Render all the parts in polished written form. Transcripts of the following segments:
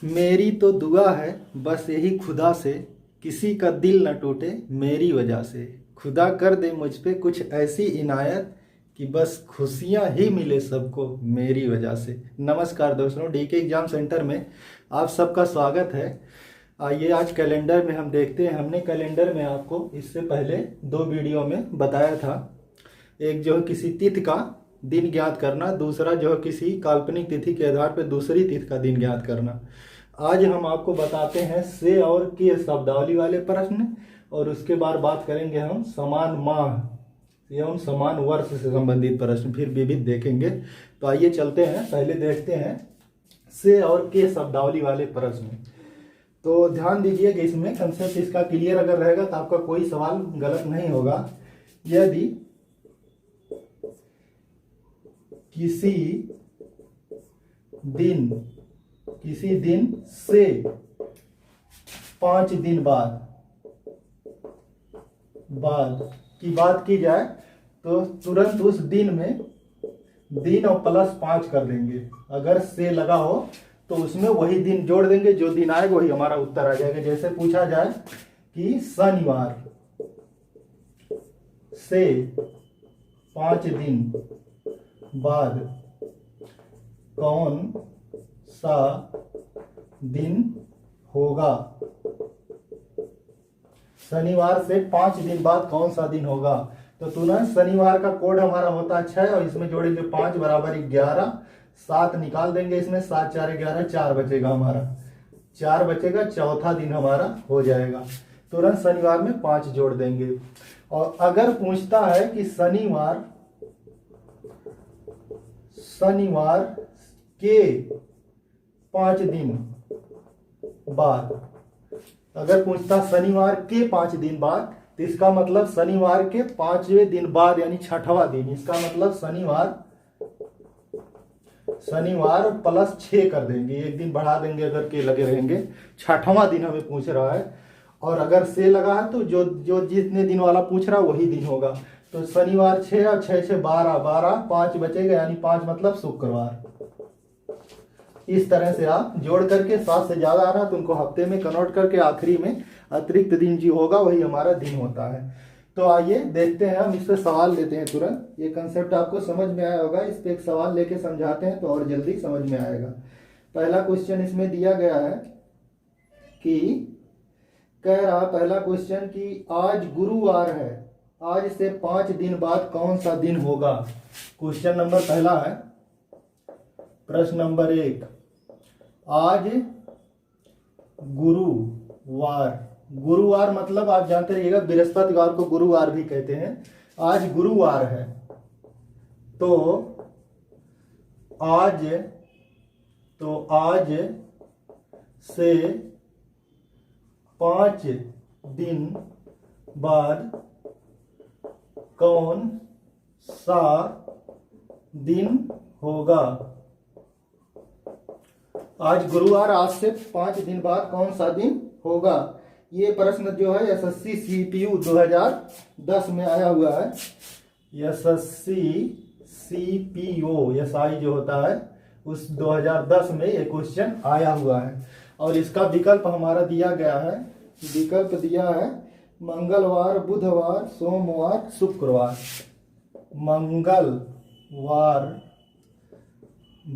मेरी तो दुआ है बस यही खुदा से, किसी का दिल न टूटे मेरी वजह से। खुदा कर दे मुझ पे कुछ ऐसी इनायत कि बस खुशियां ही मिले सबको मेरी वजह से। नमस्कार दोस्तों, डीके एग्जाम सेंटर में आप सबका स्वागत है। आइए आज कैलेंडर में हम देखते हैं। हमने कैलेंडर में आपको इससे पहले 2 वीडियो में बताया था। एक जो है किसी तिथि का दिन ज्ञात करना, दूसरा जो है किसी काल्पनिक तिथि के आधार पर दूसरी तिथि का दिन ज्ञात करना। आज हम आपको बताते हैं से और के शब्दावली वाले प्रश्न, और उसके बाद बात करेंगे हम समान माह एवं समान वर्ष से संबंधित प्रश्न, फिर विविध देखेंगे। तो आइए चलते हैं, पहले देखते हैं से और के शब्दावली वाले प्रश्न। तो ध्यान दीजिए कि इसमें कंसेप्ट इसका क्लियर अगर रहेगा तो आपका कोई सवाल गलत नहीं होगा। यदि किसी दिन से 5 दिन बाद की बात की जाए तो तुरंत उस दिन में दिन और +5 कर देंगे। अगर से लगा हो तो उसमें वही दिन जोड़ देंगे, जो दिन आएगा वही हमारा उत्तर आ जाएगा। जैसे पूछा जाए कि शनिवार से 5 दिन बाद कौन सा दिन होगा। शनिवार से 5 दिन बाद कौन सा दिन होगा, तो तुरंत शनिवार का कोड हमारा होता है 6 और इसमें जोड़ेंगे 5 बराबर 11, 7 निकाल देंगे इसमें, 7 4 11, 4 बचेगा हमारा, 4 बचेगा, चौथा दिन हमारा हो जाएगा। तुरंत शनिवार में 5 जोड़ देंगे। और अगर पूछता है कि शनिवार के 5 दिन बाद, अगर पूछता शनिवार के 5 दिन बाद तो इसका मतलब शनिवार के 5वें दिन बाद यानी 6वां दिन। इसका मतलब शनिवार +6 कर देंगे, एक दिन बढ़ा देंगे अगर के लगे रहेंगे। 6वां दिन हमें पूछ रहा है, और अगर से लगा है तो जो जितने दिन वाला पूछ रहा है वही दिन होगा। तो शनिवार 6 और 6 से 12, 5 बचेगा यानी 5 मतलब शुक्रवार। इस तरह से आप जोड़ करके 7 से ज्यादा आ रहा तो उनको हफ्ते में कन्वर्ट करके आखिरी में अतिरिक्त दिन जो होगा वही हमारा दिन होता है। तो आइए देखते हैं, हम इस पे सवाल लेते हैं तुरंत। ये कंसेप्ट आपको समझ में आया होगा, इस पे एक सवाल लेके समझाते हैं तो और जल्दी समझ में आएगा। पहला क्वेश्चन इसमें दिया गया है कि कह रहा पहला क्वेश्चन कि आज गुरुवार है, आज से 5 दिन बाद कौन सा दिन होगा। क्वेश्चन नंबर पहला है, प्रश्न नंबर 1, आज गुरुवार मतलब आप जानते रहिएगा बृहस्पतिवार को गुरुवार भी कहते हैं। आज गुरुवार है तो आज से 5 दिन बाद कौन सा दिन होगा। आज गुरुवार, आज से 5 दिन बाद कौन सा दिन होगा। ये प्रश्न जो है एसएससी सीपीयू 2010 में आया हुआ है। एसएससी सीपीओ एसआई जो होता है उस 2010 में ये क्वेश्चन आया हुआ है। और इसका विकल्प हमारा दिया गया है, विकल्प दिया है मंगलवार, बुधवार, सोमवार, शुक्रवार। मंगलवार,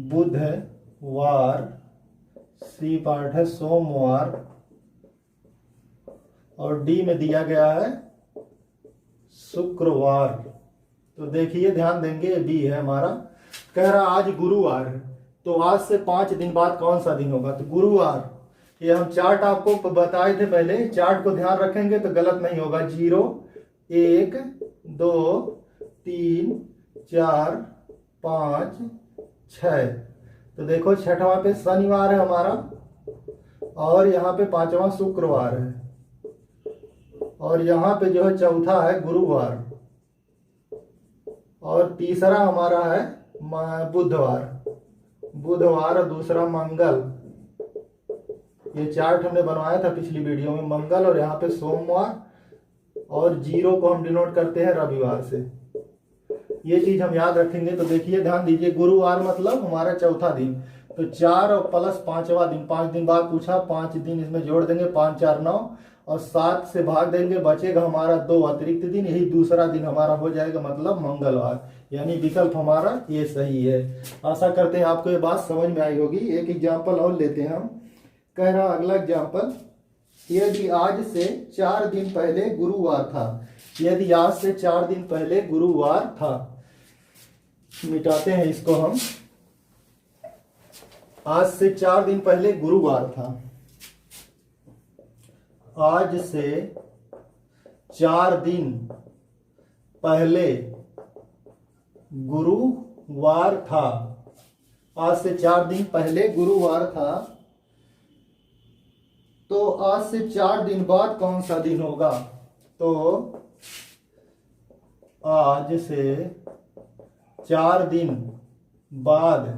बुधवार, सी पार्ट है सोमवार, और डी में दिया गया है शुक्रवार। तो देखिए ध्यान देंगे, बी है हमारा। कह रहा आज गुरुवार है तो आज से 5 दिन बाद कौन सा दिन होगा। तो गुरुवार, ये हम चार्ट आपको बताए थे पहले, चार्ट को ध्यान रखेंगे तो गलत नहीं होगा। 0 1 2 3 4 5 6, तो देखो 6वां पे शनिवार है हमारा, और यहाँ पे 5वां शुक्रवार है, और यहाँ पे जो है चौथा है गुरुवार, और तीसरा हमारा है बुधवार और दूसरा मंगल। ये चार्ट हमने बनवाया था पिछली वीडियो में, मंगल और यहाँ पे सोमवार, और 0 को हम डिनोट करते हैं रविवार से। ये चीज हम याद रखेंगे। तो देखिए ध्यान दीजिए, गुरुवार मतलब हमारा चौथा दिन, तो तो 4 और प्लस 5वां दिन, 5 दिन बाद पूछा, 5 दिन इसमें जोड़ देंगे, 5 4 9 और 7 से भाग देंगे, बचेगा हमारा 2 अतिरिक्त दिन, यही दूसरा दिन हमारा हो जाएगा, मतलब मंगलवार। यानी विकल्प हमारा ये सही है। आशा करते हैं आपको ये बात समझ में आई होगी। एक एग्जाम्पल और लेते हैं हम। कह रहा अगला एग्जाम्पल, यदि आज से 4 दिन पहले गुरुवार था, यदि आज से 4 दिन पहले गुरुवार था, मिटाते हैं इसको हम। आज से 4 दिन पहले गुरुवार था, आज से 4 दिन पहले गुरुवार था, आज से 4 दिन पहले गुरुवार था, तो आज से 4 दिन बाद कौन सा दिन होगा? तो आज से 4 दिन बाद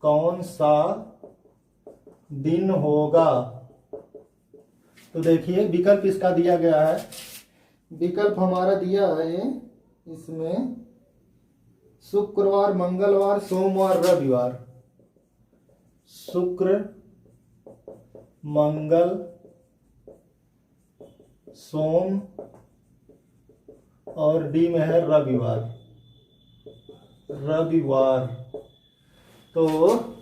कौन सा दिन होगा? तो देखिए विकल्प इसका दिया गया है। विकल्प हमारा दिया है इसमें शुक्रवार, मंगलवार, सोमवार, रविवार। शुक्र, मंगल, सोम और डी में है रविवार। रविवार, तो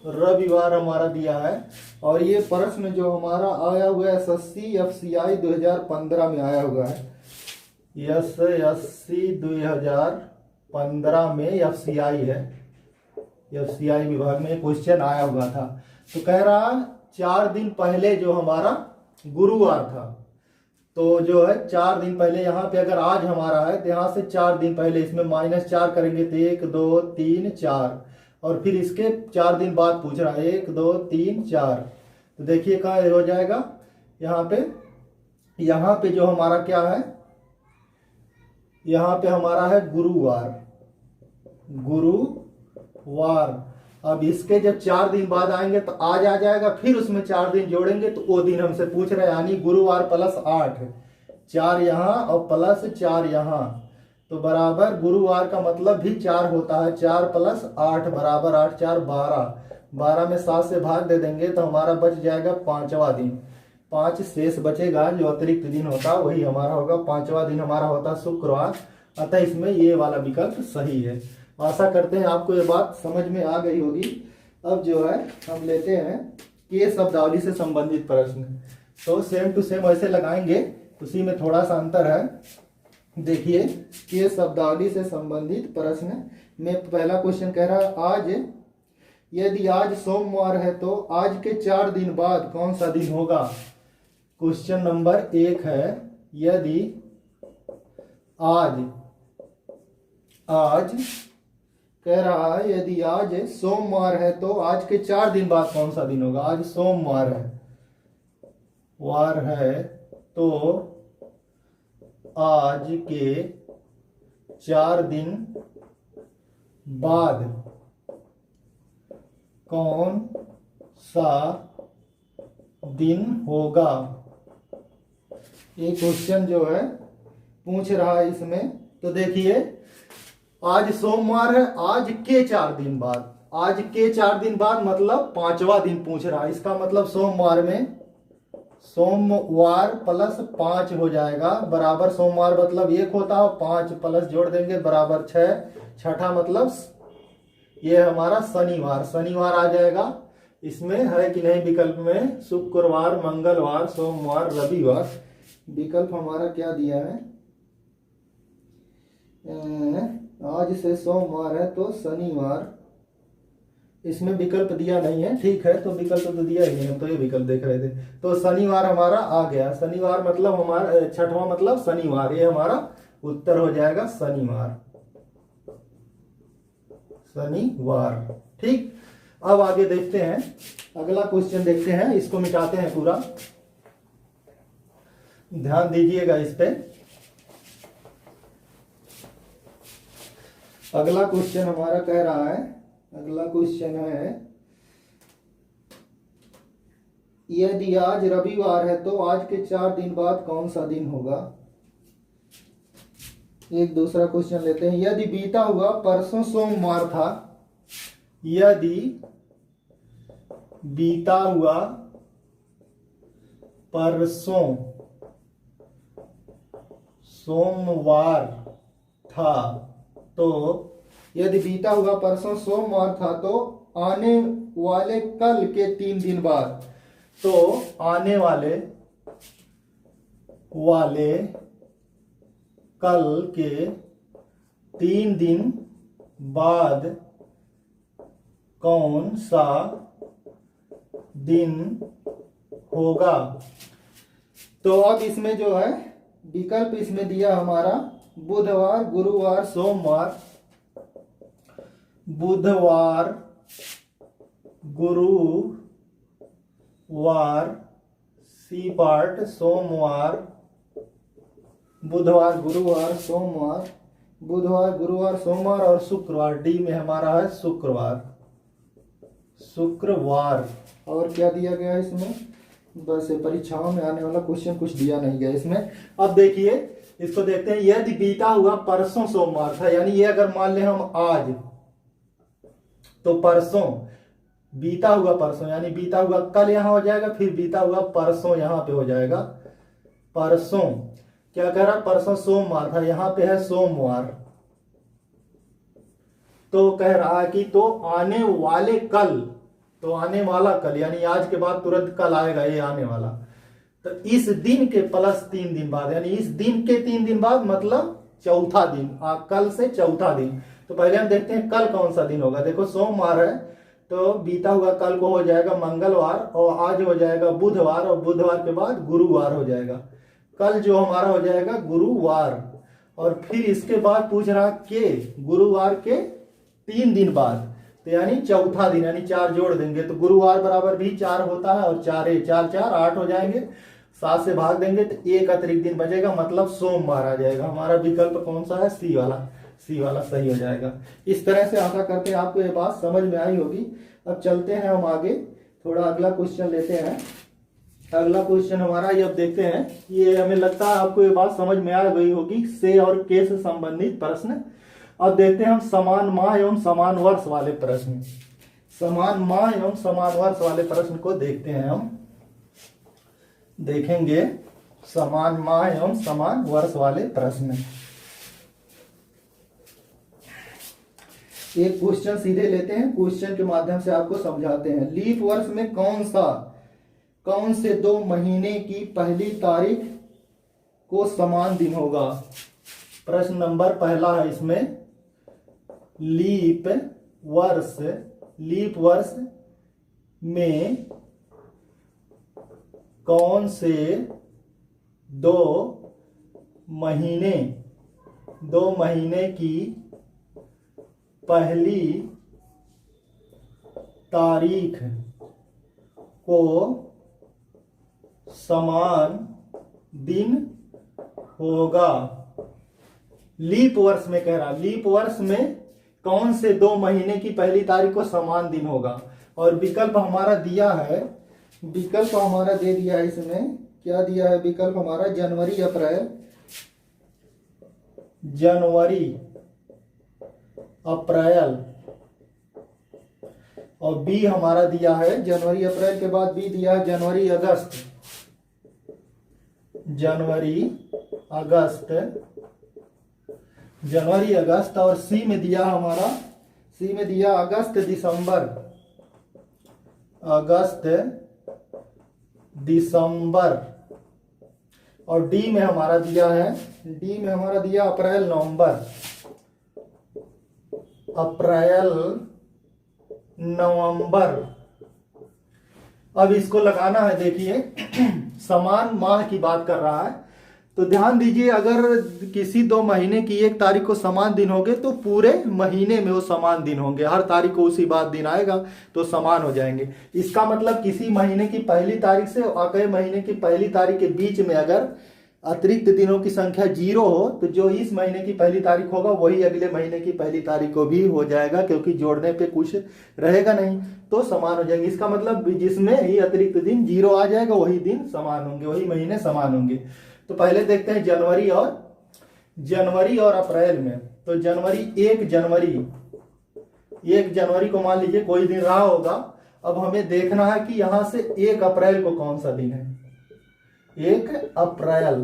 रविवार हमारा दिया है। और ये प्रश्न जो हमारा आया हुआ है एसएससी एफसीआई 2015 में आया हुआ है। एसएससी 2015 में एफसीआई है, एफसीआई विभाग में क्वेश्चन आया हुआ था। तो कह रहा 4 दिन पहले जो हमारा गुरुवार था, तो जो है 4 दिन पहले, यहाँ पे अगर आज हमारा है तो यहाँ से 4 दिन पहले इसमें -4 करेंगे तो 1 2 3 4, और फिर इसके 4 दिन बाद पूछ रहा है 1 2 3 4। तो देखिए कहाँ हो जाएगा, यहाँ पे जो हमारा क्या है, यहाँ पे हमारा है गुरुवार, गुरुवार। अब इसके जब 4 दिन बाद आएंगे तो आज आ जाएगा, फिर उसमें 4 दिन जोड़ेंगे तो वो दिन हमसे पूछ रहे हैं, यानी गुरुवार प्लस 8, 4 यहाँ और प्लस 4 यहाँ, तो बराबर गुरुवार का मतलब भी 4 होता है। 4 प्लस 8 बराबर 8 4 12, 12 में 7 से भाग दे देंगे तो हमारा बच जाएगा 5वां दिन। 5 शेष बचेगा, जो अतिरिक्त दिन होता है वही हमारा होगा। 5वां दिन हमारा होता है शुक्रवार, अतः इसमें ये वाला विकल्प सही है। आशा करते हैं आपको ये बात समझ में आ गई होगी। अब जो है हम लेते हैं के शब्दावली से संबंधित प्रश्न। तो सेम टू सेम ऐसे लगाएंगे, उसी में थोड़ा सा अंतर है। देखिए के शब्दावली से संबंधित प्रश्न में पहला क्वेश्चन कह रहा है, आज यदि आज सोमवार है तो आज के 4 दिन बाद कौन सा दिन होगा? क्वेश्चन नंबर 1 है, यदि आज कह रहा है यदि आज सोमवार है तो आज के 4 दिन बाद कौन सा दिन होगा? आज सोमवार है तो आज के 4 दिन बाद कौन सा दिन होगा? ये क्वेश्चन जो है पूछ रहा है इसमें। तो देखिए आज सोमवार है, आज के 4 दिन बाद, आज के 4 दिन बाद मतलब 5वां दिन पूछ रहा है। इसका मतलब सोमवार में सोमवार प्लस 5 हो जाएगा, बराबर सोमवार मतलब 1 होता है, 5 प्लस जोड़ देंगे बराबर 6, छठा मतलब ये हमारा शनिवार, शनिवार आ जाएगा। इसमें है कि नहीं विकल्प में शुक्रवार, मंगलवार, सोमवार, रविवार। विकल्प हमारा क्या दिया है, आज से सोमवार है तो शनिवार, इसमें विकल्प दिया नहीं है। ठीक है, तो विकल्प तो दिया ही नहीं, हम तो ये विकल्प देख रहे थे। तो शनिवार हमारा आ गया, शनिवार मतलब हमारा छठवां मतलब शनिवार, ये हमारा उत्तर हो जाएगा शनिवार, शनिवार। ठीक, अब आगे देखते हैं, अगला क्वेश्चन देखते हैं, इसको मिटाते हैं पूरा, ध्यान दीजिएगा इस पे। अगला क्वेश्चन हमारा कह रहा है, अगला क्वेश्चन है, यदि आज रविवार है तो आज के 4 दिन बाद कौन सा दिन होगा? एक दूसरा क्वेश्चन लेते हैं, यदि बीता हुआ परसों सोमवार था, यदि बीता हुआ परसों सोमवार था तो, यदि बीता हुआ परसों सोमवार था तो आने वाले कल के 3 दिन बाद, तो आने वाले कल के 3 दिन बाद कौन सा दिन होगा। तो अब इसमें जो है विकल्प इसमें दिया हमारा बुधवार, गुरुवार, सोमवार। बुधवार, गुरुवार, सी पार्ट, सोमवार, बुधवार, गुरुवार, सोमवार, बुधवार, गुरुवार, सोमवार और शुक्रवार। डी में हमारा है शुक्रवार। और क्या दिया गया है इसमें, बस परीक्षाओं में आने वाला क्वेश्चन कुछ दिया नहीं गया इसमें। अब देखिए इसको देखते हैं। यदि बीता हुआ परसों सोमवार था, यानी ये अगर मान ले हम आज, तो परसों, बीता हुआ परसों यानी बीता हुआ कल यहां हो जाएगा, फिर बीता हुआ परसों यहां पे हो जाएगा। परसों क्या कह रहा, परसों सोमवार था, यहां पे है सोमवार। तो कह रहा है कि तो आने वाले कल, तो आने वाला कल यानी आज के बाद तुरंत कल आएगा ये आने वाला, तो इस दिन के प्लस 3 दिन बाद, यानी इस दिन के 3 दिन बाद मतलब चौथा दिन, कल से चौथा दिन। तो पहले हम देखते हैं कल कौन सा दिन होगा। देखो सोमवार है तो बीता हुआ कल को हो जाएगा मंगलवार, और आज हो जाएगा बुधवार, और बुधवार के बाद गुरुवार हो जाएगा। कल जो हमारा हो जाएगा गुरुवार, और फिर इसके बाद पूछ रहा के गुरुवार के 3 दिन बाद, तो यानी चौथा दिन, यानी 4 जोड़ देंगे तो गुरुवार बराबर भी 4 होता है, और 4 4 4 8 हो जाएंगे। 7 से भाग देंगे तो 1 अतिरिक्त दिन बचेगा, मतलब सोमवार आ जाएगा। हमारा विकल्प कौन सा है, सी वाला सही हो जाएगा। इस तरह से आशा करते हैं आपको ये बात समझ में आई होगी। अब चलते हैं हम आगे, थोड़ा अगला क्वेश्चन लेते हैं। अगला क्वेश्चन हमारा ये अब देखते हैं, ये हमें लगता है आपको ये बात समझ में आ गई होगी, से और के से संबंधित प्रश्न। अब देखते हैं हम समान माह एवं समान वर्ष वाले प्रश्न। समान माह एवं समान वर्ष वाले प्रश्न को देखते हैं हम, देखेंगे समान माह एवं समान वर्ष वाले प्रश्न। एक क्वेश्चन सीधे लेते हैं, क्वेश्चन के माध्यम से आपको समझाते हैं। लीप वर्ष में कौन से 2 महीने की पहली तारीख को समान दिन होगा। प्रश्न नंबर पहला है इसमें, लीप वर्ष में कौन से 2 महीने की पहली तारीख को समान दिन होगा। लीप वर्ष में कह रहा, लीप वर्ष में कौन से 2 महीने की पहली तारीख को समान दिन होगा। और विकल्प हमारा दिया है, विकल्प हमारा दे दिया है इसमें, क्या दिया है विकल्प हमारा, जनवरी अप्रैल, और बी हमारा दिया है जनवरी अप्रैल के बाद बी दिया है जनवरी अगस्त, और सी में दिया हमारा, सी में दिया अगस्त दिसंबर, और डी में हमारा दिया है, डी में हमारा दिया अप्रैल नवंबर। अब इसको लगाना है, देखिए समान माह की बात कर रहा है, तो ध्यान दीजिए अगर किसी 2 महीने की एक तारीख को समान दिन होंगे तो पूरे महीने में वो समान दिन होंगे, हर तारीख को उसी बात दिन आएगा तो समान हो जाएंगे। इसका मतलब किसी महीने की पहली तारीख से अगले महीने की पहली तारीख के बीच में अगर अतिरिक्त दिनों की संख्या 0 हो तो जो इस महीने की पहली तारीख होगा वही अगले महीने की पहली तारीख को भी हो जाएगा, क्योंकि जोड़ने पे कुछ रहेगा नहीं तो समान हो जाएंगे। इसका मतलब जिसमें ही अतिरिक्त दिन 0 आ जाएगा वही दिन समान होंगे, वही महीने समान होंगे। तो पहले देखते हैं जनवरी और अप्रैल में। तो 1 जनवरी 1 जनवरी को मान लीजिए कोई दिन रहा होगा। अब हमें देखना है कि यहां से 1 अप्रैल को कौन सा दिन है। 1 अप्रैल,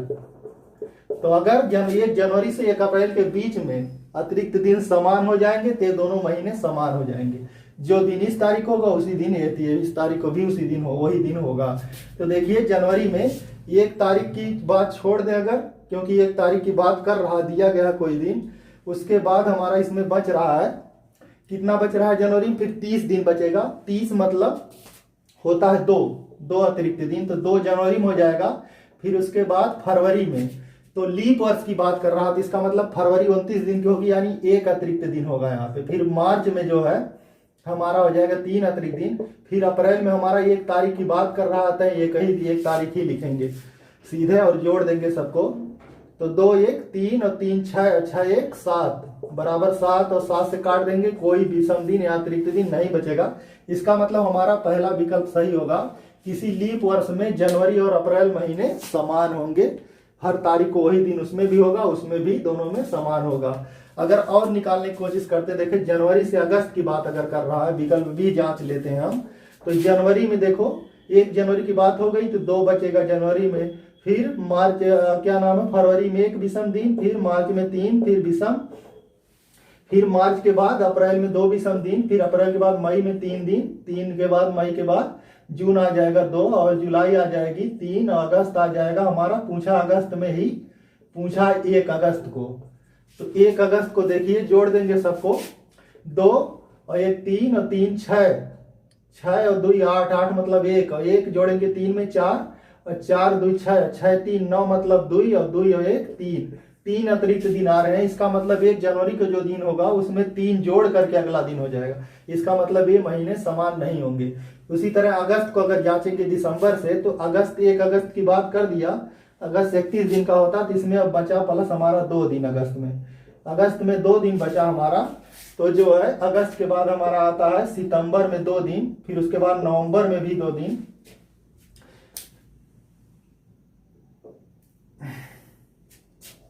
तो अगर 1 जनवरी से 1 अप्रैल के बीच में अतिरिक्त दिन समान हो जाएंगे तो ये दोनों महीने समान हो जाएंगे। जो दिन इस तारीख होगा उसी दिन इस तारीख को भी उसी दिन हो वही दिन होगा। तो देखिए जनवरी में 1 तारीख की बात छोड़ दें अगर, क्योंकि 1 तारीख की बात कर रहा दिया गया कोई दिन, उसके बाद हमारा इसमें बच रहा है, कितना बच रहा है जनवरी में, फिर 30 दिन बचेगा। 30 मतलब होता है 2 अतिरिक्त दिन, तो 2 जनवरी में हो जाएगा। फिर उसके बाद फरवरी में, तो लीप वर्ष की बात कर रहा था, इसका मतलब फरवरी 29 दिन की होगी, यानी 1 अतिरिक्त दिन होगा यहाँ पे। फिर मार्च में जो है हमारा हो जाएगा 3 अतिरिक्त दिन। फिर अप्रैल में हमारा 1 तारीख की बात कर रहा था, एक तारीख ही लिखेंगे सीधे और जोड़ देंगे सबको। तो 2 1 3 और 3 6 6 1 7 बराबर 7 और 7 से काट देंगे, कोई विषम दिन या अतिरिक्त दिन नहीं बचेगा। इसका मतलब हमारा पहला विकल्प सही होगा। किसी लीप वर्ष में जनवरी और अप्रैल महीने समान होंगे, हर तारीख को वही दिन उसमें भी होगा, उसमें भी दोनों में समान होगा। अगर और निकालने की कोशिश करते, देखें जनवरी से अगस्त की बात अगर कर रहा है, विकल्प भी जांच लेते हैं हम। तो जनवरी में देखो 1 जनवरी की बात हो गई तो 2 बचेगा जनवरी में। फिर मार्च क्या नाम है, फरवरी में 1 विषम दिन, फिर मार्च में 3, फिर विषम, फिर मार्च के बाद अप्रैल में 2 विषम दिन, फिर अप्रैल के बाद मई में 3 दिन, 3 के बाद मई के बाद जून आ जाएगा 2 और जुलाई आ जाएगी 3, अगस्त आ जाएगा हमारा, पूछा अगस्त में ही, पूछा 1 अगस्त को। तो 1 अगस्त को देखिए जोड़ देंगे सबको, 2 और 1 3 और 3 6, 6 और 2 8, 8 मतलब 1 और 1 जोड़ेंगे 3 में 4 और 4 2 6, 6 3 9 मतलब 2 और 2 और 1 3 अतिरिक्त दिन आ रहे हैं। इसका मतलब 1 जनवरी का जो दिन होगा उसमें 3 जोड़ करके अगला दिन हो जाएगा। इसका मतलब ये महीने समान नहीं होंगे। उसी तरह अगस्त को अगर जांचेंगे दिसंबर से, तो अगस्त 1 अगस्त की बात कर दिया, अगस्त 31 दिन का होता, तो इसमें अब बचा प्लस हमारा 2 दिन अगस्त में 2 दिन बचा हमारा। तो जो है अगस्त के बाद हमारा आता है सितंबर में 2 दिन, फिर उसके बाद नवंबर में भी 2 दिन,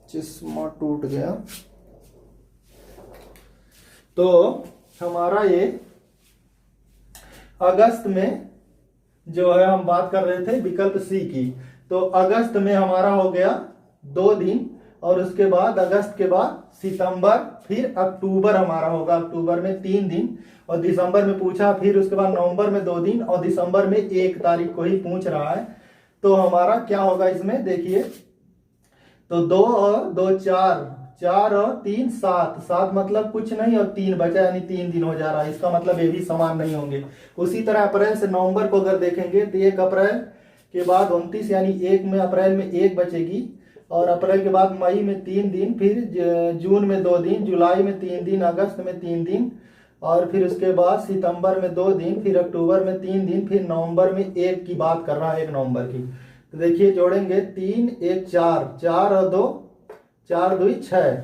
चश्मा टूट गया। तो हमारा ये अगस्त में जो है हम बात कर रहे थे विकल्प सी की, तो अगस्त में हमारा हो गया 2 दिन, और उसके बाद अगस्त के बाद सितंबर, फिर अक्टूबर हमारा होगा, अक्टूबर में 3 दिन, और दिसंबर में पूछा, फिर उसके बाद नवंबर में 2 दिन, और दिसंबर में 1 तारीख को ही पूछ रहा है। तो हमारा क्या होगा इसमें देखिए, तो 2 और 2 4, 4 और 3 7, 7 मतलब कुछ नहीं और 3 बचा, यानी 3 दिन हो जा रहा है। इसका मतलब ये भी समान नहीं होंगे। उसी तरह अप्रैल से नवंबर को अगर देखेंगे तो 1 अप्रैल के बाद 29, यानी 1 में अप्रैल में 1 बचेगी, और अप्रैल के बाद मई में 3 दिन, फिर जून में 2 दिन, जुलाई में 3 दिन, अगस्त में 3 दिन, और फिर उसके बाद सितंबर में 2 दिन, फिर अक्टूबर में 3 दिन, फिर नवंबर में 1 की बात कर रहा है, 1 नवंबर की। तो देखिए जोड़ेंगे 3 1 4, 4 और 2 4 2 6,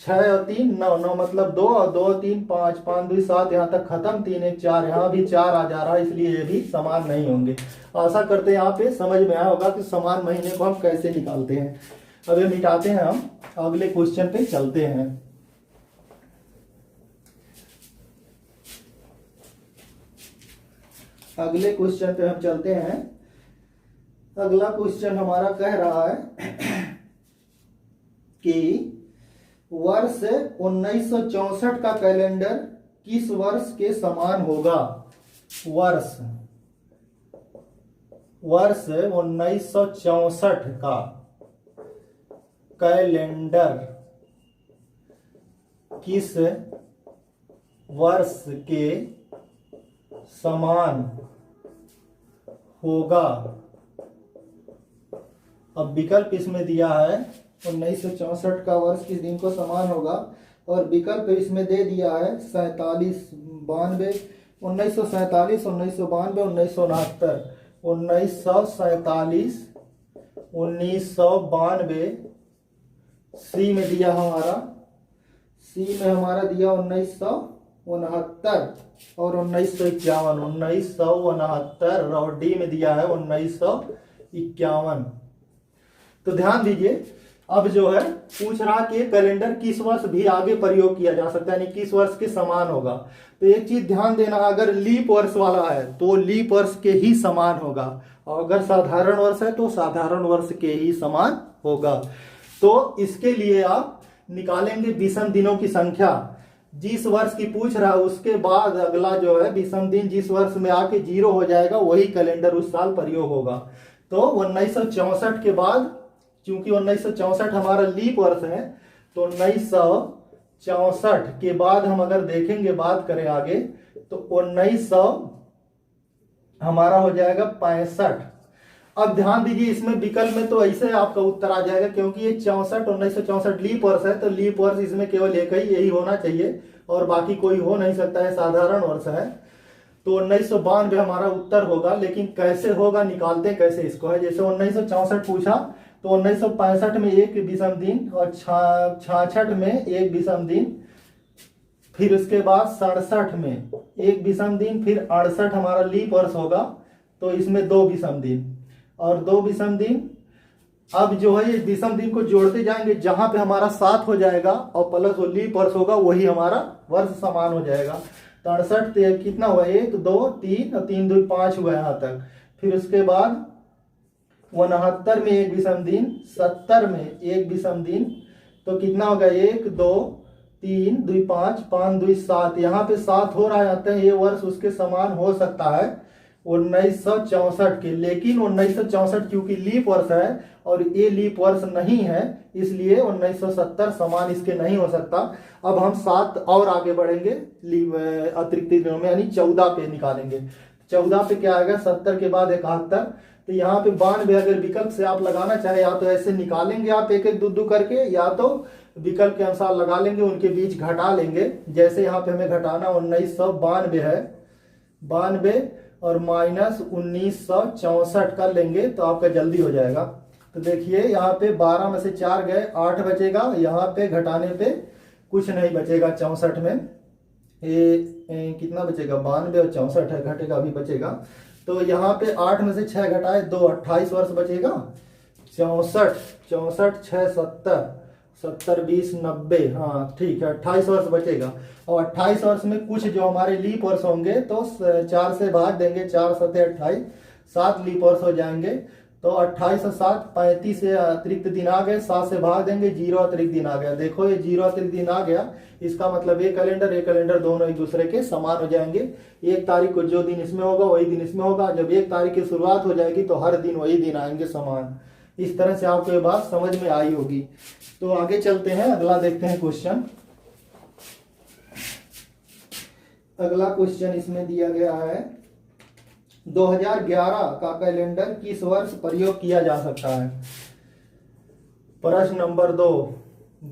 6 और 3 9, 9 मतलब 2 और 2 3 5, 5 2 7, यहाँ तक खत्म, 3 1 4, यहाँ भी 4 आ जा रहा है, इसलिए ये भी समान नहीं होंगे। आशा करते हैं यहाँ पे समझ में आया होगा कि समान महीने को हम कैसे निकालते हैं। अब ये मिटाते हैं, हम अगले क्वेश्चन पे चलते हैं। अगले क्वेश्चन पे हम चलते हैं। अगला क्वेश्चन हमारा कह रहा है कि वर्ष 1964 का कैलेंडर किस वर्ष के समान होगा। वर्ष 1964 का कैलेंडर किस वर्ष के समान होगा। अब विकल्प इसमें दिया है 1964 का वर्ष किस दिन को समान होगा, और विकल्प इसमें दे दिया है 47 92, 1947 1992 1969, 1947 1992, सी में दिया हमारा, सी में हमारा दिया 1969 और 1951, 1969, और डी में दिया है 1951। तो ध्यान दीजिए अब जो है पूछ रहा कि कैलेंडर किस वर्ष भी आगे प्रयोग किया जा सकता है, यानी किस वर्ष के समान होगा। तो एक चीज ध्यान देना, अगर लीप वर्ष वाला है तो लीप वर्ष के ही समान होगा, और अगर साधारण वर्ष है तो साधारण वर्ष के ही समान होगा। तो इसके लिए आप निकालेंगे विषम दिनों की संख्या। जिस वर्ष की पूछ रहा है उसके बाद अगला जो है विषम दिन जिस वर्ष में आके 0 हो जाएगा वही कैलेंडर उस साल प्रयोग होगा। तो 1964 के बाद, क्योंकि 1964 हमारा लीप वर्ष है, तो 1964 के बाद हम अगर देखेंगे, बात करें आगे, तो 1900 हमारा हो जाएगा 65। अब ध्यान दीजिए इसमें विकल्प में तो ऐसे आपका उत्तर आ जाएगा, क्योंकि ये 1964 लीप वर्ष है, तो लीप वर्ष इसमें केवल एक ही यही होना चाहिए और बाकी कोई हो नहीं सकता है, साधारण वर्ष है। तो 1992 हमारा उत्तर होगा। लेकिन कैसे होगा, निकालते कैसे इसको है। जैसे 1964 पूछा तो 1965 में एक विषम दिन और 66 में एक विषम दिन, फिर उसके बाद 67 में एक विषम दिन, फिर 68 हमारा लीप वर्ष होगा, तो इसमें 2 विषम दिन और 2 विषम दिन। अब जो है इस विषम दिन को जोड़ते जाएंगे, जहां पे हमारा 7 हो जाएगा और प्लस वो लीप वर्ष होगा, वही हमारा वर्ष समान हो जाएगा। 68 कितना हुआ, 1 2 3 और 3 2 5 हुआ यहाँ तक। फिर उसके बाद 69 में एक विषम दिन, 70 में एक विषम दिन, तो कितना होगा, 1 2 3 2 5 5 2 7। यहाँ पे 7 हो रहा है, ये वर्ष उसके समान हो सकता है 1964 के। लेकिन 1964 क्योंकि लीप वर्ष है और ये लीप वर्ष नहीं है, इसलिए 1970 समान इसके नहीं हो सकता। अब हम 7 और आगे बढ़ेंगे अतिरिक्त दिनों में, यानी 14 पे निकालेंगे। 14 पे क्या आएगा, 70 के बाद 71। तो यहाँ पे 92 अगर विकल्प से आप लगाना चाहे, या तो ऐसे निकालेंगे आप एक एक दो करके, या तो विकल्प के अनुसार लगा लेंगे, उनके बीच घटा लेंगे। जैसे यहाँ पे हमें घटाना 1992 है, 92 और माइनस 1964 कर लेंगे तो आपका जल्दी हो जाएगा। तो देखिए यहाँ पे 12 में से 4 गए, 8 बचेगा। यहाँ पे घटाने पे कुछ नहीं बचेगा। 64 में कितना बचेगा, 92 और 64 है, घटेगा अभी बचेगा। तो यहाँ पे 8 में से 6 घटाए 2, 28 वर्ष बचेगा। 64 64 6 70 70 20 90, हाँ ठीक है, 28 वर्ष बचेगा। और 28 वर्ष में कुछ जो हमारे लीप वर्ष होंगे तो 4 से भाग देंगे, 4 7 28, 7 लीप वर्ष हो जाएंगे। तो 28 और 7 35 से अतिरिक्त दिन आ गए, 7 से भाग देंगे, 0 अतिरिक्त दिन आ गया। देखो ये 0 अतिरिक्त दिन आ गया, इसका मतलब ये कैलेंडर दोनों एक दूसरे के समान हो जाएंगे। 1 तारीख को जो दिन इसमें होगा वही दिन इसमें होगा। जब 1 तारीख की शुरुआत हो जाएगी तो हर दिन वही दिन आएंगे समान। इस तरह से आपको ये बात समझ में आई होगी। तो आगे चलते हैं, अगला देखते हैं क्वेश्चन। अगला क्वेश्चन इसमें दिया गया है 2011 का कैलेंडर किस वर्ष प्रयोग किया जा सकता है। प्रश्न नंबर 2,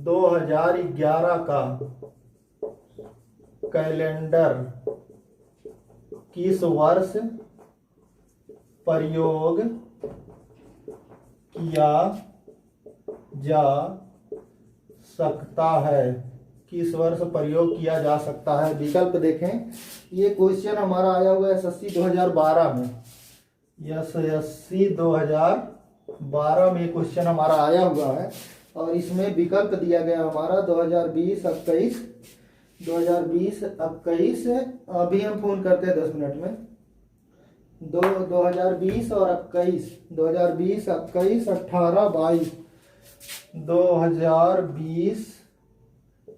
2011 का कैलेंडर किस वर्ष प्रयोग किया जा सकता है, किस वर्ष प्रयोग किया जा सकता है। विकल्प देखें, ये क्वेश्चन हमारा आया हुआ है एसएससी 2012 में। एसएससी 2012 में क्वेश्चन हमारा आया हुआ है और इसमें विकल्प दिया गया हमारा 2020 21। 2020 21 अभी हम फोन करते हैं 10 मिनट में। 2020 और 21, 2020 21 18 22, 2020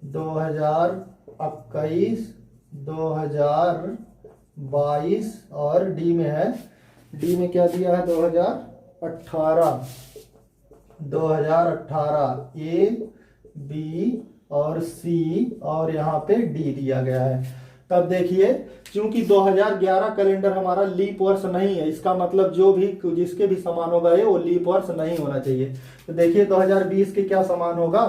2021 2022 और डी में है, डी में क्या दिया है 2018 ए बी और सी और यहाँ पे डी दिया गया है। तब देखिए क्योंकि 2011 कैलेंडर हमारा लीप वर्ष नहीं है, इसका मतलब जो भी जिसके भी समान होगा ये वो लीप वर्ष नहीं होना चाहिए। तो देखिए 2020 के क्या समान होगा,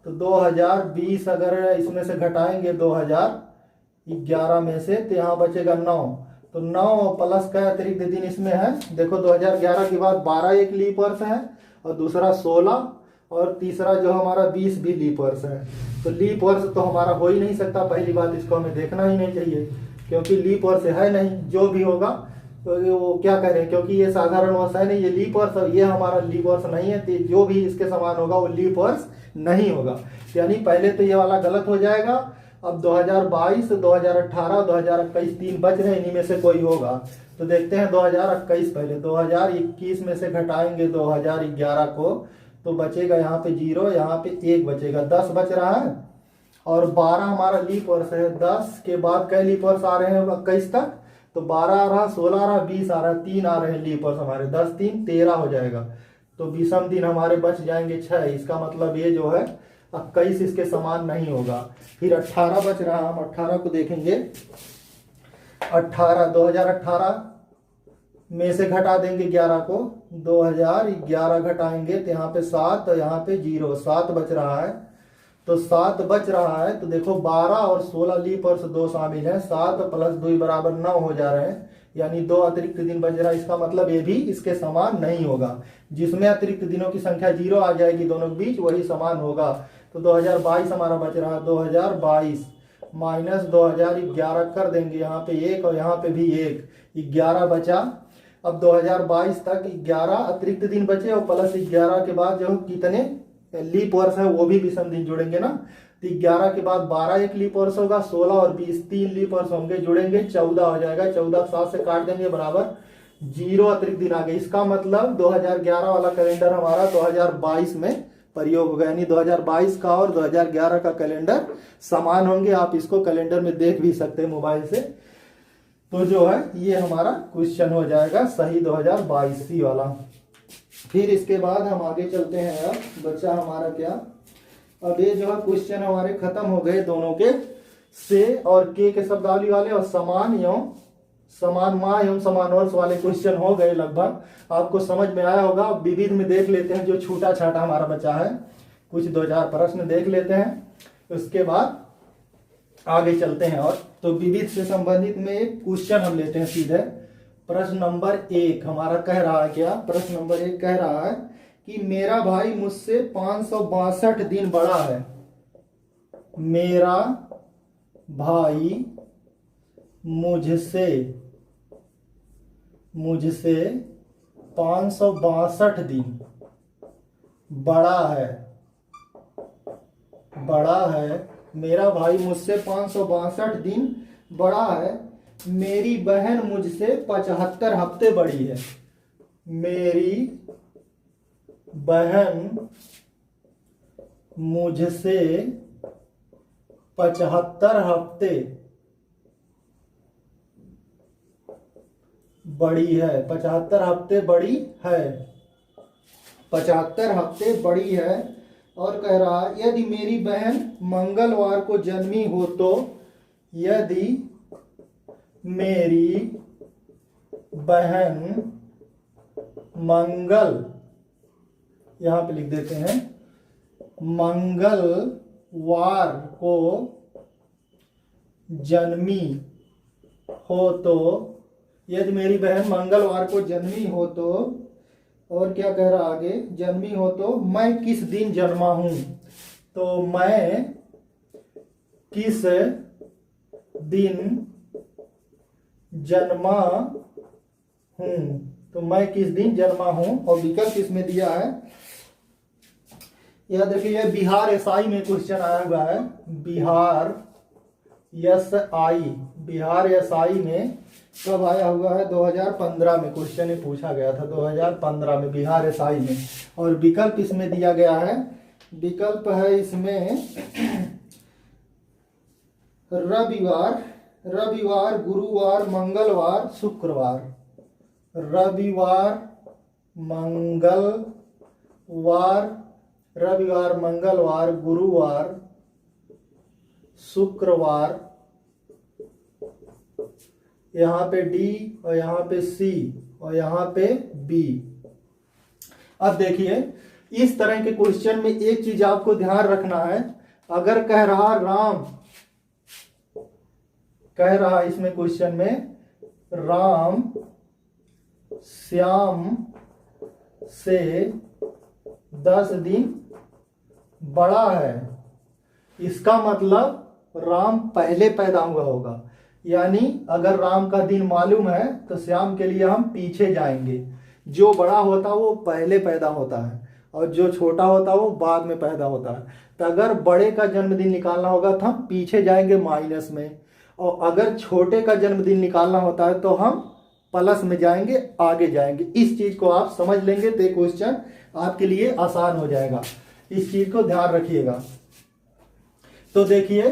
तो 2020 अगर इसमें से घटाएंगे 2011 में से तो यहाँ बचेगा 9। तो 9 प्लस का अतिरिक्त दिन इसमें है। देखो 2011 के बाद 12 एक लीप वर्ष है और दूसरा 16 और तीसरा जो हमारा 20 भी लीप वर्ष है। तो लीप वर्ष तो हमारा हो ही नहीं सकता। पहली बात इसको हमें देखना ही नहीं चाहिए क्योंकि लीप वर्ष है नहीं, जो भी होगा तो वो क्या करें, क्योंकि ये साधारण वर्ष है नहीं, ये लीप वर्ष, ये हमारा लीप वर्ष नहीं है, तो जो भी इसके समान होगा वो लीप वर्ष नहीं होगा। यानी पहले तो ये वाला गलत हो जाएगा। अब 2022, 2018, 2021 तीन बच रहे, इन्हीं में से कोई होगा। तो देखते हैं 2021 पहले। 2021 में से घटाएंगे 2011 को, तो बचेगा यहाँ पे 0, यहाँ पे 1 बचेगा, 10 बच रहा है। और 12 हमारा लीप वर्ष है। 10 के बाद कई लीप वर्ष आ रहे हैं 21 तक, तो 12 आ रहा, 16 आ रहा, 20 आ रहा, 3 आ रहे हैं लीप वर्ष हमारे। 10 3 13 हो जाएगा। तो 20 दिन हमारे बच जाएंगे 6। इसका मतलब ये जो है 21 इसके समान नहीं होगा। फिर 18 बच रहा, हम 18 को देखेंगे। 18 2018 में से घटा देंगे 11 को, 2011 घटाएंगे तो यहाँ पे 7, यहाँ पे 0, 7 बच रहा है। तो 7 बच रहा है, तो देखो 12 और 16 लीप वर्ष 2 शामिल है, 7 + 2 = 9 हो जा रहे हैं, यानी 2 अतिरिक्त दिन बच रहा है। इसका मतलब ये भी इसके समान नहीं होगा। जिसमें अतिरिक्त दिनों की संख्या 0 आ जाएगी दोनों के बीच, वही समान होगा। तो 2022 हमारा बच रहा है, 2022 माइनस 2011 कर देंगे, यहाँ पे 1 और यहाँ पे भी 1, 11 बचा। अब 2022 तक 11 अतिरिक्त दिन बचे, और प्लस 11 के बाद जो कितने लीप वर्ष है वो भी विषम दिन जुड़ेंगे ना। तो 11 के बाद 12 एक लीप वर्ष होगा, 16 और 20 3 लीप वर्ष होंगे, जुड़ेंगे 14 हो जाएगा। 14 7 से काट देंगे, बराबर 0 अतिरिक्त दिन आ गए। इसका मतलब 2011 वाला कैलेंडर हमारा 2022 में प्रयोग होगा, यानी 2022 का और 2011 का कैलेंडर समान होंगे। आप इसको कैलेंडर में देख भी सकते हैं मोबाइल से। तो जो है ये हमारा क्वेश्चन हो जाएगा सही 2022 वाला। फिर इसके बाद हम आगे चलते हैं। अब बच्चा हमारा क्या, अब ये जो है क्वेश्चन हमारे खत्म हो गए दोनों के, से और के शब्दावली वाले, और समान एवं समान माह एवं समान वर्ष वाले क्वेश्चन हो गए लगभग। आपको समझ में आया होगा। विविध में देख लेते हैं, जो छूटा छाटा हमारा बचा है, कुछ 2-4 प्रश्न देख लेते हैं, उसके बाद आगे चलते हैं। और तो विविध से संबंधित में एक क्वेश्चन हम लेते हैं सीधे। प्रश्न नंबर 1 हमारा कह रहा है क्या, प्रश्न नंबर 1 कह रहा है कि मेरा भाई मुझसे 562 दिन बड़ा है। मेरा भाई मुझसे 562 दिन बड़ा है। मेरा भाई मुझसे 562 दिन बड़ा है। मेरी बहन मुझसे 75 हफ्ते बड़ी है। मेरी बहन मुझसे 75 हफ्ते बड़ी है। 75 हफ्ते बड़ी है। 75 हफ्ते बड़ी है। और कह रहा है यदि मेरी बहन मंगलवार को जन्मी हो तो, यदि मेरी बहन यहाँ पे लिख देते हैं, मंगलवार को जन्मी हो तो, यदि मेरी बहन मंगलवार को जन्मी हो तो, और क्या कह रहा आगे, जन्मी हो तो मैं किस दिन जन्मा हूं। तो मैं किस दिन जन्मा हूं, तो मैं किस दिन जन्मा हूं। और विकल्प इसमें दिया है, यह देखिए, यह बिहार एसआई में क्वेश्चन आया हुआ है। बिहार एसआई में कब आया हुआ है, 2015 में क्वेश्चन पूछा गया था, 2015 में बिहार एसआई में। और विकल्प इसमें दिया गया है, विकल्प है इसमें रविवार, गुरुवार, मंगलवार, शुक्रवार। रविवार, मंगलवार, गुरुवार, शुक्रवार। यहाँ पे डी और यहाँ पे सी और यहाँ पे बी। अब देखिए, इस तरह के क्वेश्चन में एक चीज आपको ध्यान रखना है। अगर कह रहा इसमें क्वेश्चन में राम श्याम से 10 दिन बड़ा है, इसका मतलब राम पहले पैदा हुआ होगा। यानी अगर राम का दिन मालूम है तो श्याम के लिए हम पीछे जाएंगे। जो बड़ा होता है वो पहले पैदा होता है और जो छोटा होता है वो बाद में पैदा होता है। तो अगर बड़े का जन्मदिन निकालना होगा तो हम पीछे जाएंगे माइनस में, और अगर छोटे का जन्मदिन निकालना होता है तो हम प्लस में जाएंगे, आगे जाएंगे। इस चीज को आप समझ लेंगे तो क्वेश्चन आपके लिए आसान हो जाएगा। इस चीज को ध्यान रखिएगा। तो देखिए,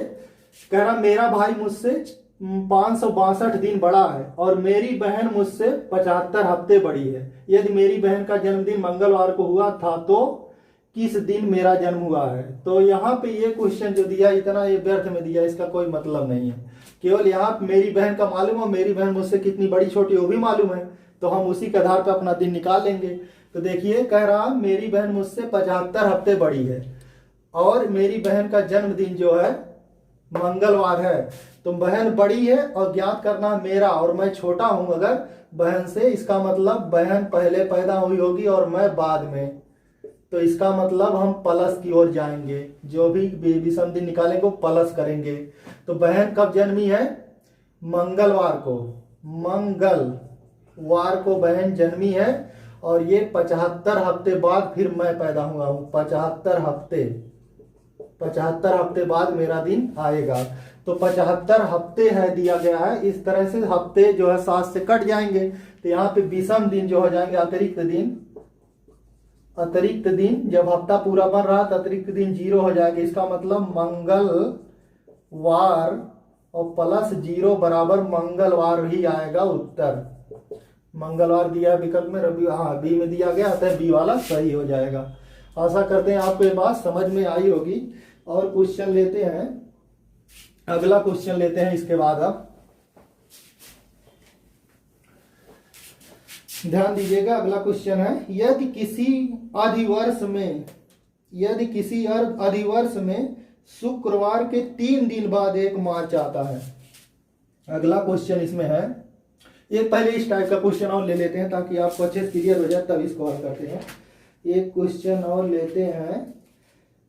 कह रहा मेरा भाई मुझसे 562 दिन बड़ा है और मेरी बहन मुझसे 75 हफ्ते बड़ी है। यदि मेरी बहन का जन्मदिन मंगलवार को हुआ था तो किस दिन मेरा जन्म हुआ है। तो यहाँ पे ये क्वेश्चन जो दिया इतना ये व्यर्थ में दिया, इसका कोई मतलब नहीं है। केवल यहाँ मेरी बहन का मालूम है, मेरी बहन मुझसे कितनी बड़ी छोटी वो भी मालूम है, तो हम उसी के आधार पर अपना दिन निकाल लेंगे। तो देखिए, कह रहा मेरी बहन मुझसे 75 हफ्ते बड़ी है और मेरी बहन का जन्मदिन जो है मंगलवार है। तो बहन बड़ी है और ज्ञात करना मेरा, और मैं छोटा हूं अगर बहन से, इसका मतलब बहन पहले पैदा हुई होगी और मैं बाद में। तो इसका मतलब हम प्लस की ओर जाएंगे, जो भी विषम दिन निकालेंगे वो प्लस करेंगे। तो बहन कब जन्मी है? मंगलवार को। मंगलवार को बहन जन्मी है और ये 75 हफ्ते बाद फिर मैं पैदा हुआ हूं। 75 हफ्ते बाद मेरा दिन आएगा। तो 75 हफ्ते है दिया गया है। इस तरह से हफ्ते जो है 7 से कट जाएंगे, तो यहाँ पे विषम दिन जो हो जाएंगे अतिरिक्त दिन। अतिरिक्त दिन जब हफ्ता पूरा बन रहा तो अतिरिक्त दिन 0 हो जाएगा। इसका मतलब मंगलवार और प्लस 0 बराबर मंगलवार ही आएगा उत्तर। मंगलवार दिया विकल्प में, रवि हाँ बी में दिया गया, अतः बी वाला सही हो जाएगा। आशा करते हैं आपको ये बात समझ में आई होगी। और क्वेश्चन लेते हैं, अगला क्वेश्चन लेते हैं इसके बाद। आप ध्यान दीजिएगा, अगला क्वेश्चन है, यदि किसी अधिवर्ष में शुक्रवार के 3 दिन बाद 1 मार्च आता है। अगला क्वेश्चन इसमें है, ये पहले इस टाइप का क्वेश्चन और ले लेते हैं ताकि आपको अच्छे से क्लियर हो जाए, तब इसको हल करते हैं। एक क्वेश्चन और लेते हैं।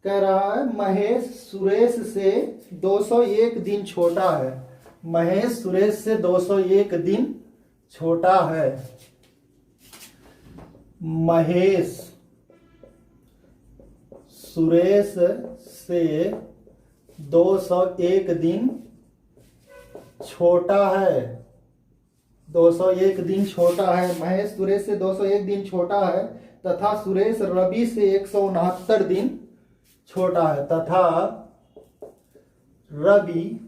कह रहा है महेश सुरेश से 201 दिन छोटा है। महेश सुरेश से 201 दिन छोटा है। महेश सुरेश से 201 दिन छोटा है। 201 दिन छोटा है। महेश सुरेश से 201 दिन छोटा है तथा सुरेश रवि से 169 दिन छोटा है। तथा रवि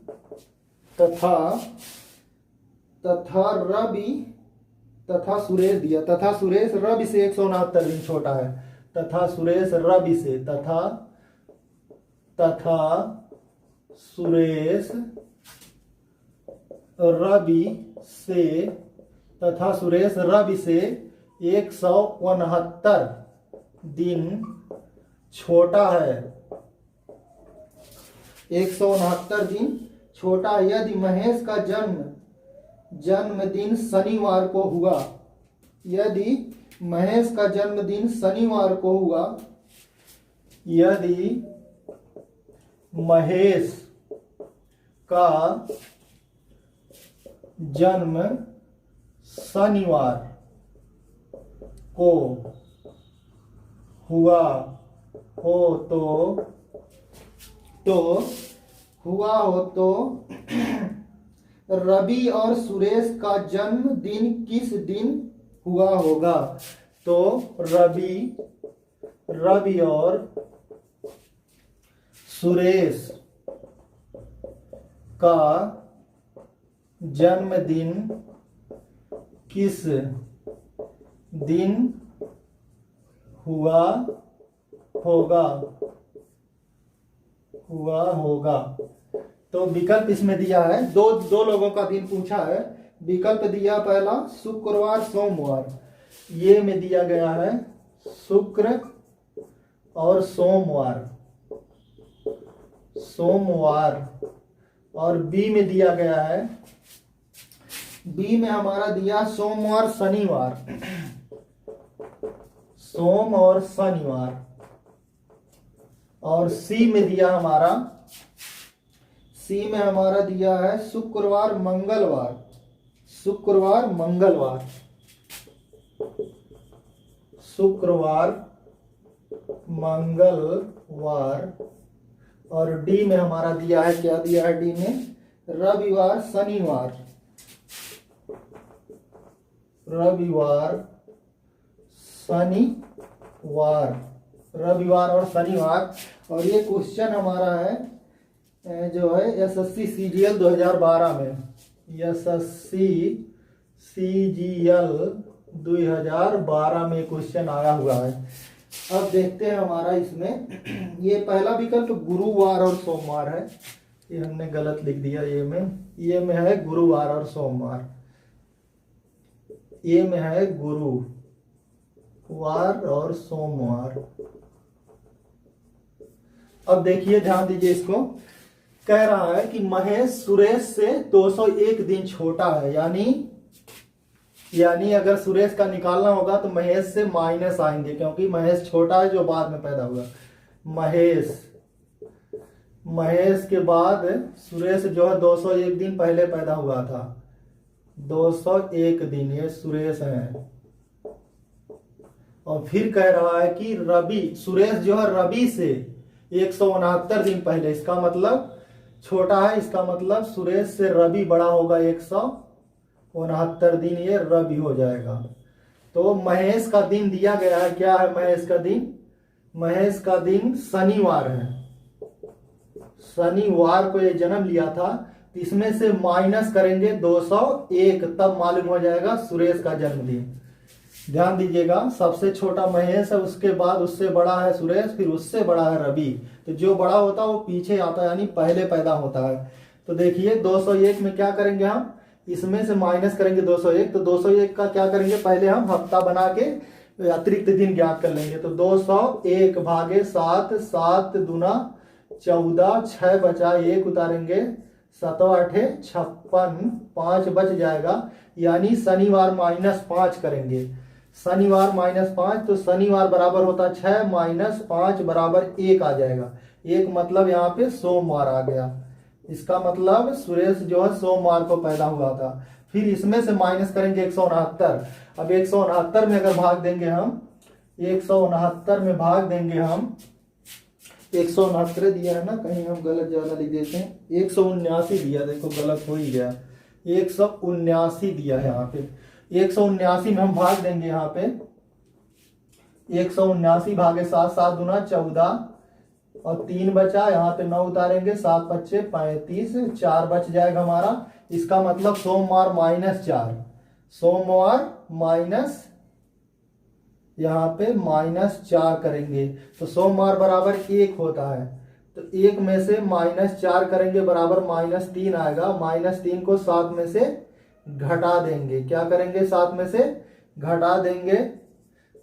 सुरेश दिया, तथा सुरेश रवि से 169 दिन छोटा है। तथा सुरेश रवि से, तथा सुरेश रवि से 169 दिन छोटा है। 169 दिन छोटा है। यदि महेश का जन्मदिन शनिवार को हुआ, यदि महेश का जन्मदिन शनिवार को हुआ, यदि महेश का जन्म शनिवार को हुआ हो तो रवि और सुरेश का जन्मदिन किस दिन हुआ होगा। तो रवि और सुरेश का जन्मदिन किस दिन हुआ होगा। तो विकल्प इसमें दिया है, दो लोगों का दिन पूछा है। विकल्प दिया पहला शुक्रवार सोमवार, ये में दिया गया है शुक्र और सोमवार। और बी में दिया गया है, बी में हमारा दिया सोमवार शनिवार, सोम और शनिवार। और सी में दिया हमारा, सी में हमारा दिया है शुक्रवार मंगलवार, शुक्रवार मंगलवार, शुक्रवार मंगलवार। और डी में हमारा दिया है, क्या दिया है डी में, रविवार शनिवार, रविवार शनिवार, रविवार और शनिवार। और ये क्वेश्चन हमारा है जो है एसएससी सीजीएल 2012 में, एसएससी सीजीएल 2012 में क्वेश्चन आया हुआ है। अब देखते हैं हमारा इसमें, ये पहला विकल्प गुरुवार और सोमवार है, ये हमने गलत लिख दिया, ये में है गुरुवार और सोमवार, ये में है गुरुवार और सोमवार। अब देखिए, ध्यान दीजिए, इसको कह रहा है कि महेश सुरेश से 201 दिन छोटा है, यानी अगर सुरेश का निकालना होगा तो महेश से माइनस आएंगे, क्योंकि महेश छोटा है जो बाद में पैदा हुआ। महेश के बाद सुरेश जो है 201 दिन पहले पैदा हुआ था, 201 दिन, ये सुरेश है। और फिर कह रहा है कि रवि, सुरेश जो है रवि से 169 दिन पहले, इसका मतलब छोटा है, इसका मतलब सुरेश से रवि बड़ा होगा 169 दिन, ये रवि हो जाएगा। तो महेश का दिन दिया गया है, क्या है महेश का दिन, महेश का दिन शनिवार है, शनिवार को ये जन्म लिया था। तो इसमें से माइनस करेंगे 201, तब मालूम हो जाएगा सुरेश का जन्मदिन। ध्यान दीजिएगा, सबसे छोटा महेश है, उसके बाद उससे बड़ा है सुरेश, फिर उससे बड़ा है रवि। तो जो बड़ा होता है वो पीछे आता है, यानी पहले पैदा होता है। तो देखिए 201 में क्या करेंगे हम, इसमें से माइनस करेंगे 201, तो 201 का क्या करेंगे, पहले हम हफ्ता बना के अतिरिक्त दिन ज्ञात कर लेंगे। तो 201 भागे 7, 7 दूना 14, 6 बचा 1 उतारेंगे, 7 8 56, 5 बच जाएगा, यानी शनिवार -5 करेंगे, शनिवार -5, तो शनिवार बराबर होता 6 -5 बराबर 1 आ जाएगा। 1 मतलब यहाँ पे सोमवार आ गया, इसका मतलब सुरेश जो है सोमवार को पैदा हुआ था। फिर इसमें से माइनस करेंगे 169। अब 169 में अगर भाग देंगे हम, 169 में भाग देंगे हम, 169 दिया है ना, कहीं हम गलत ज्यादा लिख देते हैं, 179 दिया, देखो गलत हो ही गया, 179 दिया है यहाँ पे। 179 में हम भाग देंगे यहाँ पे, 179 भागे 7, 7 दूना 14 और 3 बचा, यहाँ पे 9 उतारेंगे, 7 5 35, 4 बच जाएगा हमारा। इसका मतलब सोमवार -4, सोमवार माइनस, यहाँ पे -4 करेंगे, तो सोमवार बराबर 1 होता है। तो 1 में से -4 करेंगे बराबर -3 आएगा, -3 को 7 में से घटा देंगे, क्या करेंगे 7 में से घटा देंगे,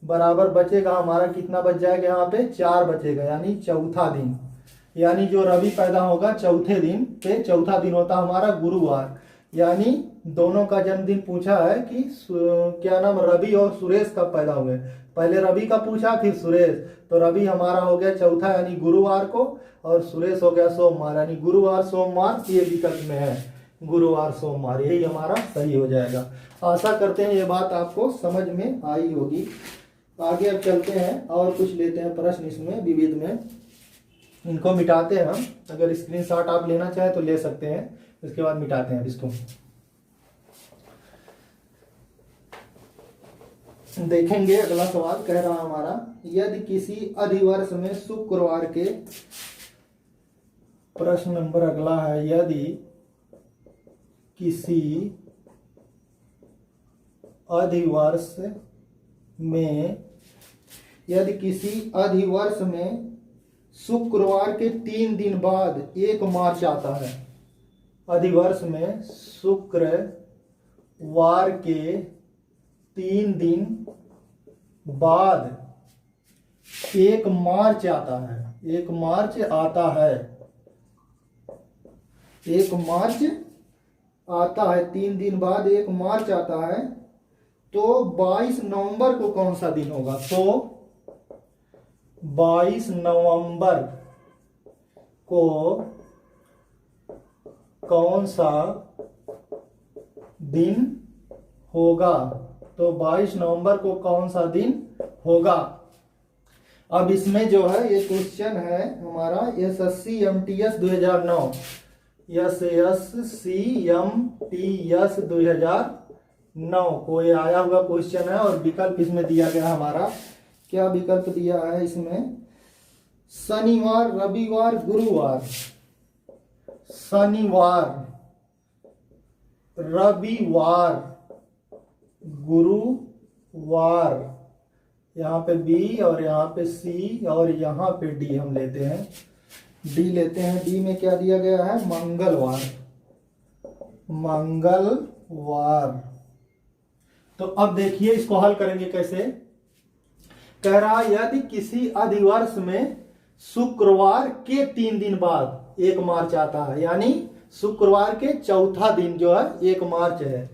बराबर बचेगा हमारा, कितना बच जाएगा यहाँ पे 4 बचेगा, यानी चौथा दिन, यानी जो रवि पैदा होगा चौथे दिन पे, चौथा दिन होता हमारा गुरुवार। यानी दोनों का जन्मदिन पूछा है कि क्या नाम, रवि और सुरेश कब पैदा हुए, पहले रवि का पूछा फिर सुरेश, तो रवि हमारा हो गया चौथा यानी गुरुवार को, और सुरेश हो गया सोमवार, यानी गुरुवार सोमवार ये विकल्प में है, गुरुवार सोमवार, यही हमारा सही हो जाएगा। आशा करते हैं ये बात आपको समझ में आई होगी। आगे अब चलते हैं और कुछ लेते हैं प्रश्न इसमें विविध में, इनको मिटाते हैं हम, अगर स्क्रीनशॉट आप लेना चाहें तो ले सकते हैं, इसके बाद मिटाते हैं इसको। देखेंगे अगला सवाल कह रहा हमारा, यदि किसी अधिवर्ष में शुक्रवार के, प्रश्न नंबर अगला है, यदि किसी अधिवर्ष में, यदि किसी अधिवर्ष में शुक्रवार के 3 दिन बाद 1 मार्च आता है, अधिवर्ष में शुक्रवार के 3 दिन बाद 1 मार्च आता है, 1 मार्च आता है, 1 मार्च आता है, 3 दिन बाद 1 मार्च आता है, तो 22 नवंबर को कौन सा दिन होगा, तो 22 नवंबर को कौन सा दिन होगा। तो 22 नवंबर को कौन सा दिन होगा। अब इसमें जो है ये क्वेश्चन है हमारा SSC MTS 2009 SSC MTS 2009 को ये आया हुआ क्वेश्चन है। और विकल्प इसमें दिया गया हमारा, क्या विकल्प दिया है इसमें, शनिवार, रविवार, गुरुवार। शनिवार, रविवार, गुरुवार, यहाँ पे बी और यहाँ पे सी और यहाँ पे डी हम लेते हैं, डी लेते हैं। डी में क्या दिया गया है, मंगलवार, मंगलवार। तो अब देखिए इसको हल करेंगे कैसे। कह रहा यदि किसी अधिवर्ष में शुक्रवार के 3 दिन बाद 1 मार्च आता है, यानी शुक्रवार के चौथा दिन जो है 1 मार्च है,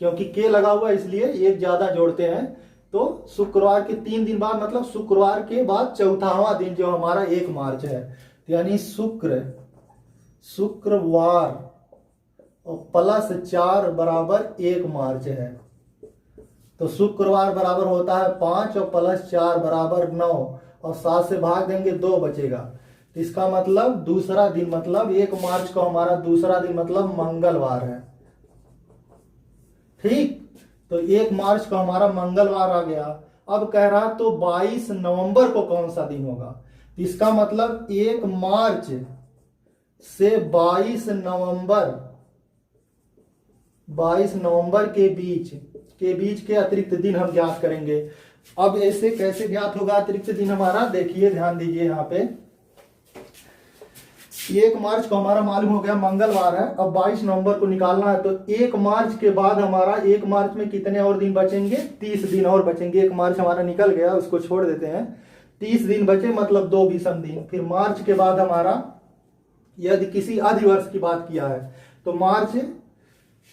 क्योंकि के लगा हुआ इसलिए एक ज्यादा जोड़ते हैं। तो शुक्रवार के 3 दिन बाद मतलब शुक्रवार के बाद चौथावां दिन जो हमारा 1 मार्च है, यानी शुक्रवार और प्लस 4 बराबर 1 मार्च है। तो शुक्रवार बराबर होता है 5 और प्लस 4 बराबर 9 और 7 से भाग देंगे 2 बचेगा। तो इसका मतलब दूसरा दिन, मतलब 1 मार्च को हमारा दूसरा दिन मतलब मंगलवार है। ठीक, तो 1 मार्च को हमारा मंगलवार आ गया। अब कह रहा तो 22 नवंबर को कौन सा दिन होगा। इसका मतलब 1 मार्च से 22 नवंबर के बीच के अतिरिक्त दिन हम ज्ञात करेंगे। अब ऐसे कैसे ज्ञात होगा अतिरिक्त दिन हमारा, देखिए ध्यान दीजिए यहाँ पे। 1 मार्च को हमारा मालूम हो गया मंगलवार है। अब 22 नवंबर को निकालना है। तो 1 मार्च के बाद हमारा 1 मार्च में कितने और दिन बचेंगे, 30 दिन और बचेंगे। 1 मार्च हमारा निकल गया, उसको छोड़ देते हैं। 30 दिन बचे मतलब 2 विषम दिन। फिर मार्च के बाद हमारा, यदि किसी अधिवर्ष की बात किया है तो मार्च,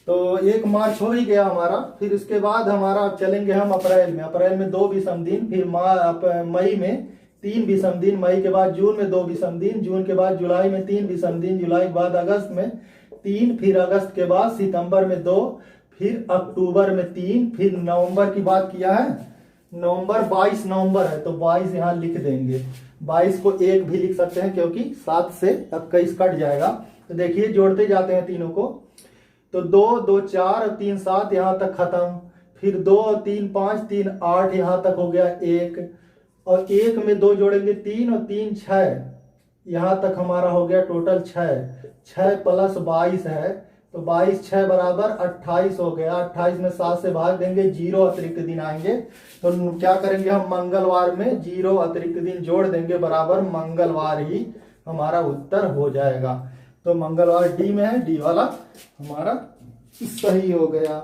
तो 1 मार्च हो ही गया हमारा। फिर उसके बाद हमारा चलेंगे हम अप्रैल में। अप्रैल में 2 विषम दिन, फिर मई में 3 विषम दिन, मई के बाद जून में 2 विषम दिन, जून के बाद जुलाई में 3 विषम दिन, जुलाई के बाद अगस्त में 3, फिर अगस्त के बाद सितंबर में 2, फिर अक्टूबर में 3, फिर नवंबर की बात किया है, नवंबर 22 नवंबर है तो 22 यहाँ लिख देंगे। 22 को 1 भी लिख सकते हैं क्योंकि 7 से 21 कट जाएगा। तो देखिए जोड़ते जाते हैं तीनों को। तो 2, 2, 4 और 3, 7 यहाँ तक खत्म। फिर 2 और 3, 5, 3, 8 यहाँ तक हो गया 1, और 1 में 2 जोड़ेंगे 3 और 3 6, यहाँ तक हमारा हो गया टोटल 6 प्लस 22 है तो 22 6 बराबर 28 हो गया। 28 में 7 से भाग देंगे, 0 अतिरिक्त दिन आएंगे। तो क्या करेंगे हम, मंगलवार में 0 अतिरिक्त दिन जोड़ देंगे, बराबर मंगलवार ही हमारा उत्तर हो जाएगा। तो मंगलवार डी में है, डी वाला हमारा सही हो गया।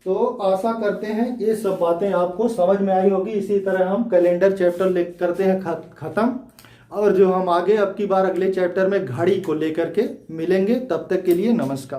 तो आशा करते हैं ये सब बातें आपको समझ में आई होगी। इसी तरह हम कैलेंडर चैप्टर करते हैं खत्म, और जो हम आगे अब की बार अगले चैप्टर में घड़ी को लेकर के मिलेंगे। तब तक के लिए नमस्कार।